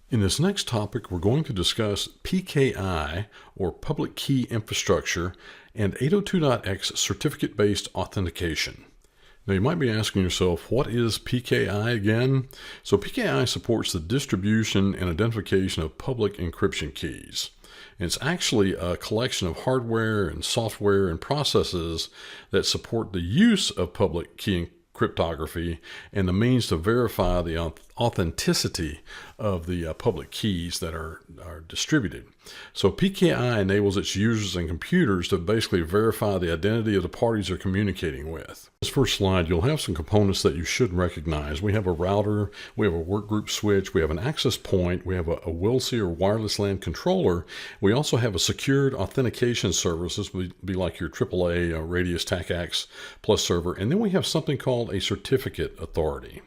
In this next topic, we're going to discuss PKI, or Public Key Infrastructure, and 802.x certificate-based authentication. Now you might be asking yourself, what is PKI again? So PKI supports the distribution and identification of public encryption keys. And it's actually a collection of hardware and software and processes that support the use of public key cryptography and the means to verify the authenticity of the public keys that are distributed. So PKI enables its users and computers to basically verify the identity of the parties they're communicating with. This first slide, you'll have some components that you should recognize. We have a router, we have a workgroup switch, we have an access point, we have a WLC or wireless LAN controller. We also have a secured authentication service. This would be like your AAA Radius TACACS Plus server. And then we have something called a certificate authority.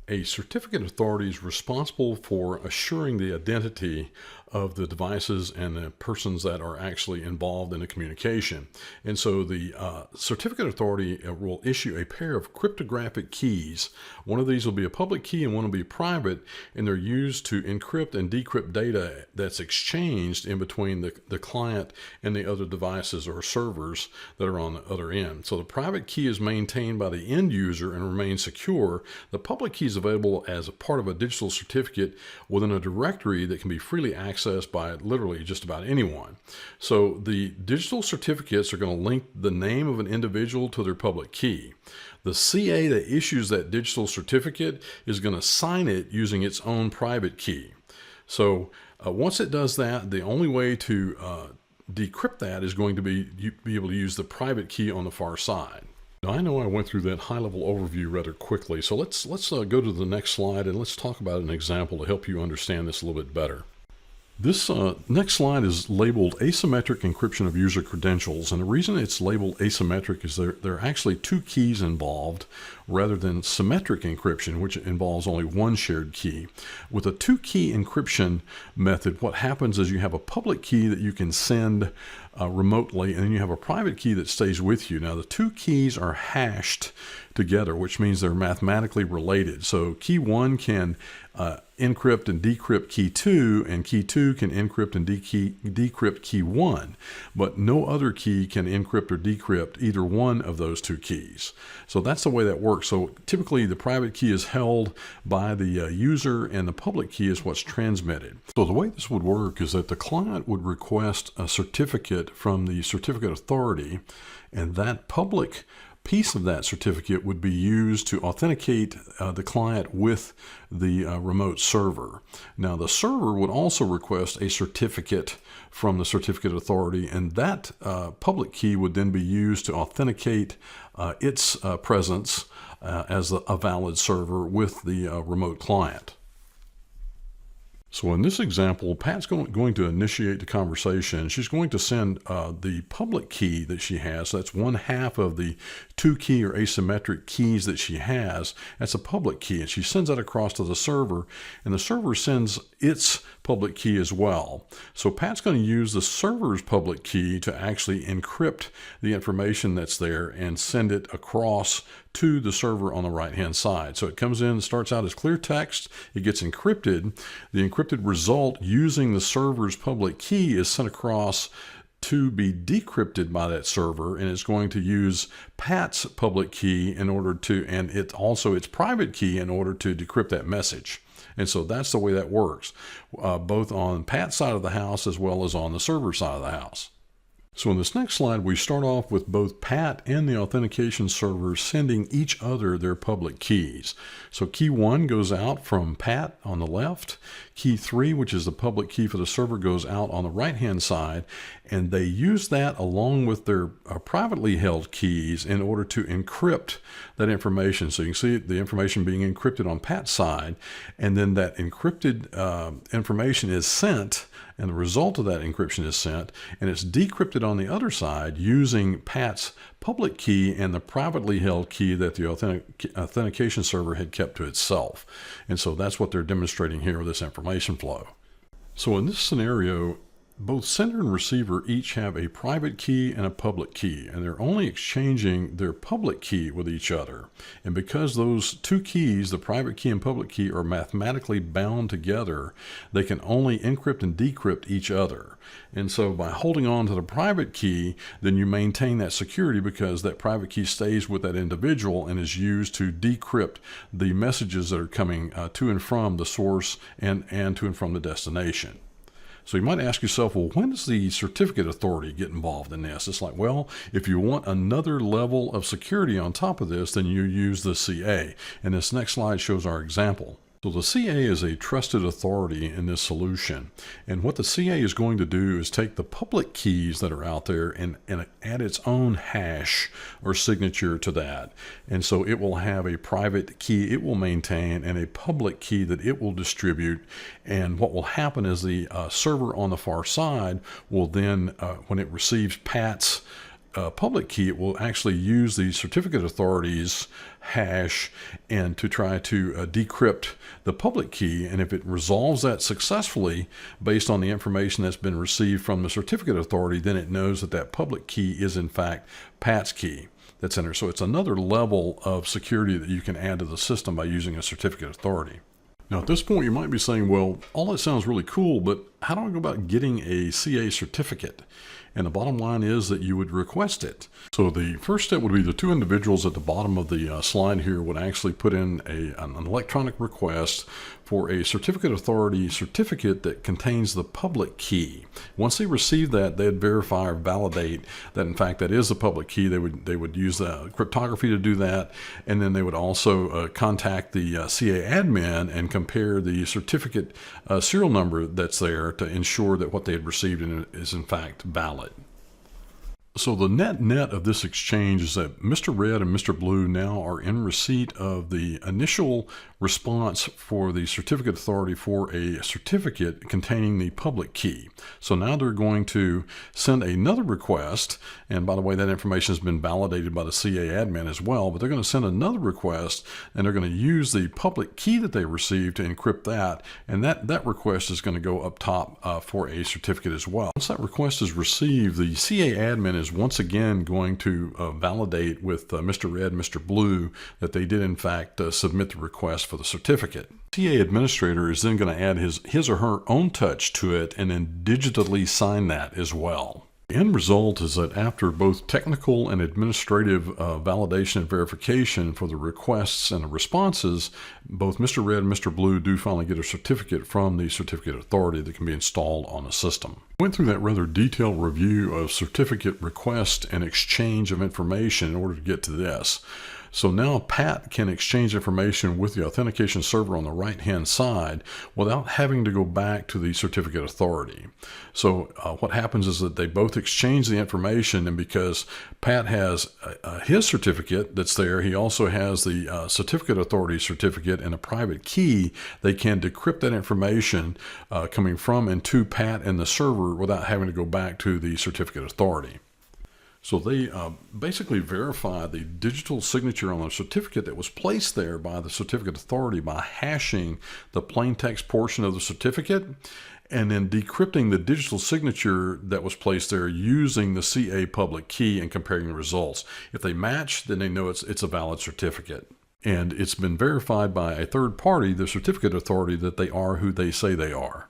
A certificate authority is responsible for assuring the identity of the devices and the persons that are actually involved in the communication. And so the certificate authority will issue a pair of cryptographic keys. One of these will be a public key and one will be private, and they're used to encrypt and decrypt data that's exchanged in between the client and the other devices or servers that are on the other end. So the private key is maintained by the end user and remains secure. The public key is available as a part of a digital certificate within a directory that can be freely accessed by literally just about anyone. So the digital certificates are going to link the name of an individual to their public key. The CA that issues that digital certificate is going to sign it using its own private key. So once it does that, the only way to decrypt that is going to be able to use the private key on the far side. Now, I know I went through that high-level overview rather quickly, so let's go to the next slide and let's talk about an example to help you understand this a little bit better. This next slide is labeled Asymmetric Encryption of User Credentials, and the reason it's labeled asymmetric is there are actually two keys involved rather than symmetric encryption, which involves only one shared key. With a two-key encryption method, what happens is you have a public key that you can send remotely, and then you have a private key that stays with you. Now, the two keys are hashed together, which means they're mathematically related. So key 1 can encrypt and decrypt key 2, and key 2 can encrypt and decrypt key 1, but no other key can encrypt or decrypt either one of those two keys. So that's the way that works. So typically the private key is held by the user and the public key is what's transmitted. So the way this would work is that the client would request a certificate from the certificate authority, and that public piece of that certificate would be used to authenticate the client with the remote server. Now, the server would also request a certificate from the certificate authority, and that public key would then be used to authenticate its presence as a valid server with the remote client. So in this example, Pat's going to initiate the conversation. She's going to send the public key that she has. So that's one half of the two key or asymmetric keys that she has. That's a public key, and she sends that across to the server, and the server sends its public key as well. So Pat's going to use the server's public key to actually encrypt the information that's there and send it across to the server on the right-hand side. So it comes in, starts out as clear text, it gets encrypted. The encrypted result using the server's public key is sent across to be decrypted by that server, and it's going to use Pat's public key in order to, and it also its private key in order to decrypt that message. And so that's the way that works, both on Pat's side of the house as well as on the server side of the house. So in this next slide, we start off with both Pat and the authentication server sending each other their public keys. So key 1 goes out from Pat on the left. Key 3, which is the public key for the server, goes out on the right-hand side, and they use that along with their privately held keys in order to encrypt that information. So you can see the information being encrypted on Pat's side, and then that encrypted information is sent, and the result of that encryption is sent, and it's decrypted on the other side using Pat's public key and the privately held key that the authentication server had kept to itself. And so that's what they're demonstrating here with this information flow. So in this scenario, Both sender and receiver each have a private key and a public key, and they're only exchanging their public key with each other. And because those two keys, the private key and public key, are mathematically bound together, they can only encrypt and decrypt each other. And so by holding on to the private key, then you maintain that security because that private key stays with that individual and is used to decrypt the messages that are coming to and from the source and to and from the destination. So you might ask yourself, well, when does the certificate authority get involved in this? It's like, well, if you want another level of security on top of this, then you use the CA. And this next slide shows our example. So the CA is a trusted authority in this solution. And what the CA is going to do is take the public keys that are out there and add its own hash or signature to that. And so it will have a private key it will maintain and a public key that it will distribute. And what will happen is the server on the far side will then, when it receives Pat's public key, it will actually use the certificate authority's hash and to try to decrypt the public key. And if it resolves that successfully based on the information that's been received from the certificate authority, then it knows that that public key is in fact Pat's key that's in there. So it's another level of security that you can add to the system by using a certificate authority. Now at this point you might be saying, well, all that sounds really cool, but how do I go about getting a CA certificate? And the bottom line is that you would request it. So the first step would be the two individuals at the bottom of the slide here would actually put in an electronic request for a certificate authority certificate that contains the public key. Once they receive that, they'd verify or validate that in fact that is the public key. They would use the cryptography to do that, and then they would also contact the CA admin and compare the certificate serial number that's there to ensure that what they had received is in fact valid. So the net of this exchange is that Mr. Red and Mr. Blue now are in receipt of the initial response for the certificate authority for a certificate containing the public key. So now they're going to send another request, and by the way, that information has been validated by the CA admin as well, but they're going to send another request and they're going to use the public key that they received to encrypt that, and that request is going to go up top for a certificate as well. Once that request is received, the CA admin is once again going to validate with Mr. Red and Mr. Blue that they did in fact submit the request for the certificate. CA administrator is then going to add his or her own touch to it and then digitally sign that as well. The end result is that after both technical and administrative validation and verification for the requests and the responses, both Mr. Red and Mr. Blue do finally get a certificate from the certificate authority that can be installed on the system. I went through that rather detailed review of certificate request and exchange of information in order to get to this. So now Pat can exchange information with the authentication server on the right-hand side without having to go back to the certificate authority. So what happens is that they both exchange the information, and because Pat has his certificate that's there, he also has the certificate authority certificate and a private key. They can decrypt that information coming from and to Pat and the server without having to go back to the certificate authority. So they basically verify the digital signature on the certificate that was placed there by the certificate authority by hashing the plain text portion of the certificate and then decrypting the digital signature that was placed there using the CA public key and comparing the results. If they match, then they know it's a valid certificate. And it's been verified by a third party, the certificate authority, that they are who they say they are.